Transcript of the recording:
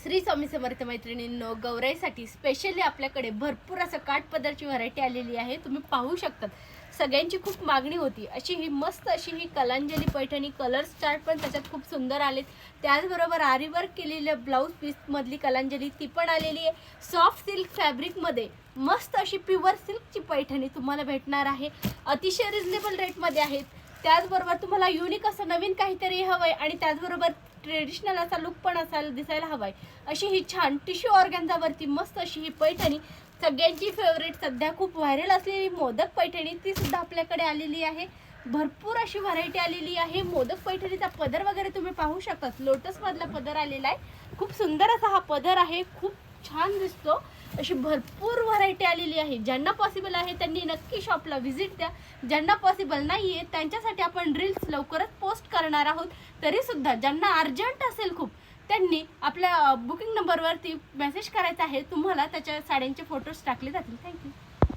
श्री स्वामी समर्थ मैत्रिणींनो, गौराईसाठी स्पेशली आपल्याकडे भरपूर असं काठपदरची व्हरायटी आलेली आहे। तुम्ही पाहू शकता, सगळ्यांची खूप मागणी होती अशी ही मस्त अशी ही कलांजली पैठणी। कलर चार्ट पण त्याच्यात खूप सुंदर आलेत। त्याचबरोबर आरी वर्क केलेलं ब्लाउज पीस मधली कलांजली ती पण आलेली आहे। सॉफ्ट सिल्क फॅब्रिक मध्ये मस्त अशी प्युअर सिल्कची पैठणी तुम्हाला भेटणार आहे। अतिशय रिजनेबल रेट मध्ये आहेत। त्याचबरोबर तुम्हाला युनिक असं नवीन काहीतरी हवंय आणि त्याचबरोबर ट्रेडिशनल असा लुक पण असायला दिसायला हवाय अशी ही छान टिश्यू ऑर्गॅन्झावरती मस्त अशी ही पैठणी, सगळ्यांची फेवरेट सध्या खूप व्हायरल असलेली मोदक पैठणी ती सुद्धा आपल्याकडे आलेली आहे। भरपूर अशी व्हरायटी आलेली आहे। मोदक पैठणीचा पदर वगैरे तुम्ही पाहू शकता, लोटस मधला पदर आलेला आहे। खूप सुंदर असा हा पदर आहे, खूप छान दिसतो। अशी भरपूर व्हरायटी आलेली आहे। ज्यांना पॉसिबल आहे त्यांनी नक्की शॉपला व्हिजिट द्या। ज्यांना पॉसिबल नाहीये त्यांच्यासाठी आपण रील्स लवकरच पोस्ट करणार आहोत। तरी सुद्धा ज्यांना अर्जंट असेल खूप, त्यांनी आपल्या बुकिंग नंबरवरती मेसेज करायचा आहे। तुम्हाला त्याच्या साड्यांचे फोटोज टाकले जातील। थँक्यू।